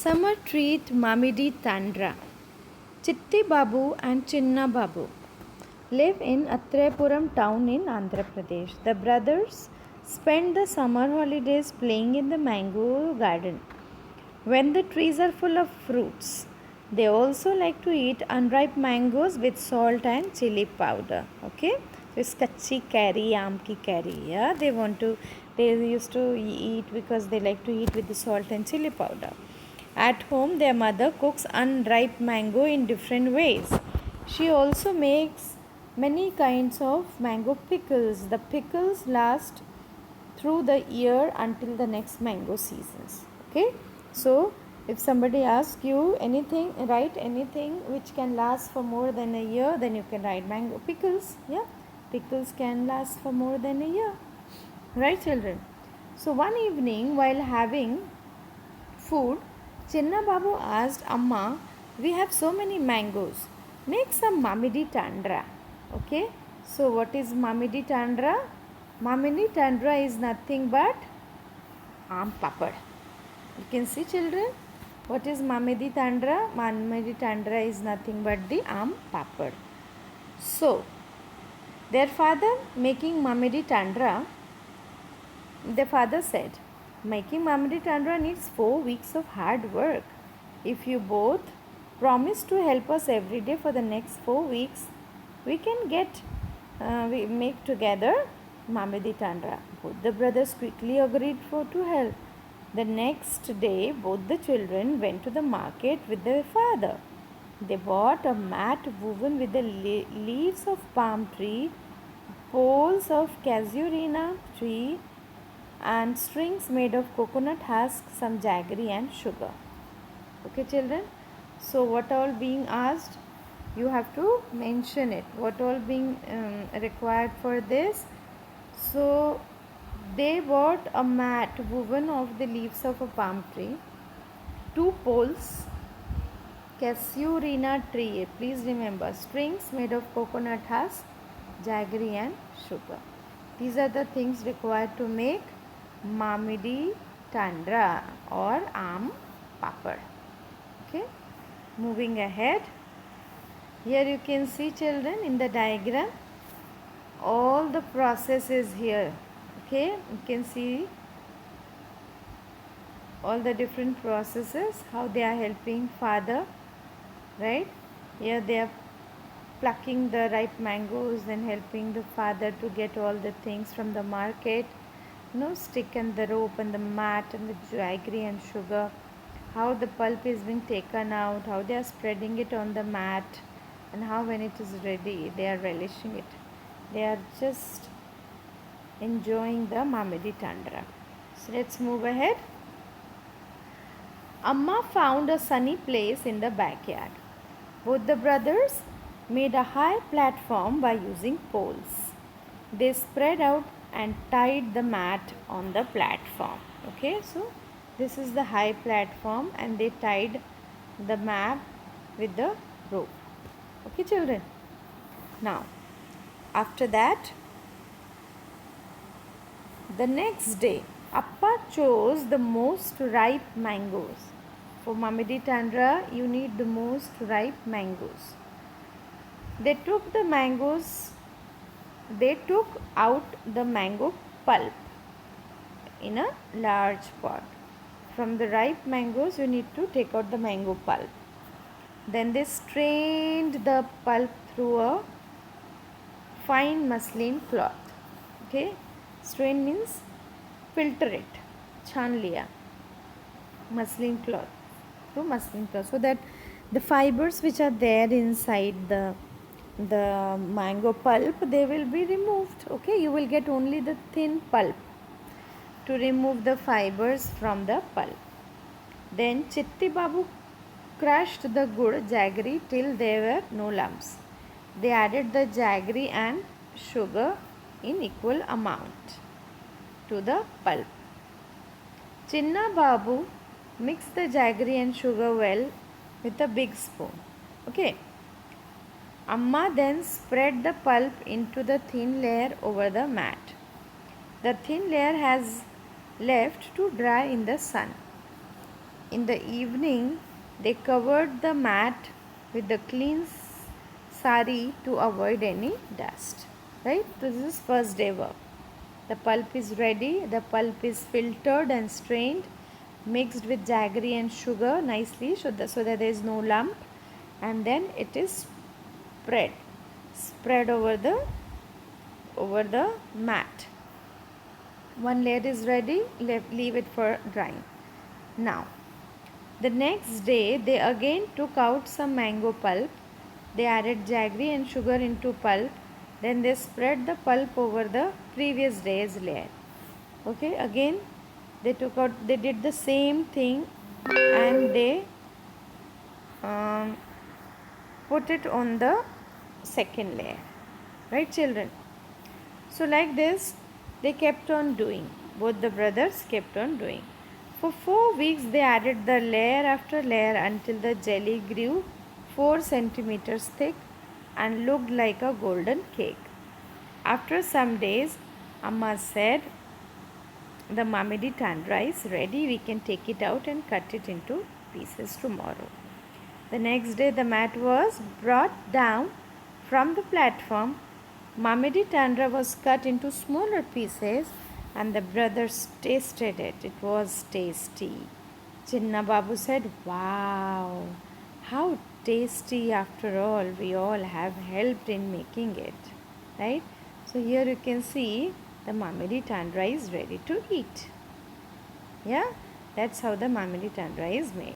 Summer treat Mamidi Tandra. Chitti Babu and Chinna Babu live in Atrepuram town in Andhra Pradesh. The brothers spend the summer holidays playing in the mango garden. When the trees are full of fruits, they also like to eat unripe mangoes with salt and chili powder. Okay, so it's kachi curry, aam ki curry. Yeah, they used to eat because they like to eat with the salt and chili powder. At home, their mother cooks unripe mango in different ways. She also makes many kinds of mango pickles. The pickles last through the year until the next mango seasons. Okay, so if somebody asks you anything, write anything which can last for more than a year, then you can write mango pickles. Yeah, pickles can last for more than a year, right, children? So one evening while having food, Chinna Babu asked Amma, we have so many mangoes, make some Mamidi Tandra. Okay, so what is Mamidi Tandra? Mamidi Tandra is nothing but aam papad. You can see, children, what is Mamidi Tandra? Mamidi Tandra is nothing but the aam papad. So, their father making Mamidi Tandra, the father said, making Mamidi Tandra needs 4 weeks of hard work. If you both promise to help us every day for the next 4 weeks, we can we make together Mamidi Tandra. Both the brothers quickly agreed to help. The next day, both the children went to the market with their father. They bought a mat woven with the leaves of palm tree, poles of casuarina tree, and strings made of coconut husk, some jaggery and sugar. Okay, children, so what all being asked, you have to mention it, what all being required for this. So they bought a mat woven of the leaves of a palm tree, 2 poles, casuarina tree, please remember, strings made of coconut husk, jaggery and sugar. These are the things required to make Mamidi Tandra or aam papad. Okay, moving ahead, here you can see, children, in the diagram all the process is here. Okay, you can see all the different processes, how they are helping father, right? Here they are plucking the ripe mangoes, then helping the father to get all the things from the market, stick and the rope and the mat and the jaggery and sugar, how the pulp is being taken out, how they are spreading it on the mat, and how when it is ready they are relishing it. They are just enjoying the Mamidi Tandra. So let's move ahead. Amma found a sunny place in the backyard. Both the brothers made a high platform by using poles. They spread out and tied the mat on the platform. Okay, so this is the high platform and they tied the mat with the rope. Okay, children. Now, after that, the next day, Appa chose the most ripe mangoes. For Mamidi Tandra, you need the most ripe mangoes. They took out the mango pulp in a large pot. From the ripe mangoes, you need to take out the mango pulp. Then they strained the pulp through a fine muslin cloth. Okay, strain means filter it, chan liya, muslin cloth, through muslin cloth, so that the fibers which are there inside the mango pulp, they will be removed. Okay, you will get only the thin pulp to remove the fibers from the pulp. Then Chitti Babu crushed the good jaggery till there were no lumps. They added the jaggery and sugar in equal amount to the pulp. Chinna Babu mixed the jaggery and sugar well with a big spoon. Okay. Amma then spread the pulp into the thin layer over the mat. The thin layer has left to dry in the sun. In the evening, they covered the mat with the clean sari to avoid any dust. Right? This is first day work. The pulp is ready. The pulp is filtered and strained, mixed with jaggery and sugar nicely so that there is no lump, and then it is spread over the mat. One layer is ready. Leave it for drying. Now, the next day they again took out some mango pulp. They added jaggery and sugar into pulp. Then they spread the pulp over the previous day's layer. Okay, again they did the same thing, and they put it on the second layer. Right, children? So like this they kept on doing. Both the brothers kept on doing. For 4 weeks they added the layer after layer until the jelly grew 4 centimeters thick and looked like a golden cake. After some days, Amma said, the Mamidi Tandra is ready. We can take it out and cut it into pieces tomorrow. The next day the mat was brought down from the platform. Mamidi Tandra was cut into smaller pieces and the brothers tasted it. It was tasty. Chinna Babu said, "Wow, how tasty after all. We all have helped in making it." Right? So here you can see the Mamidi Tandra is ready to eat. Yeah, that's how the Mamidi Tandra is made.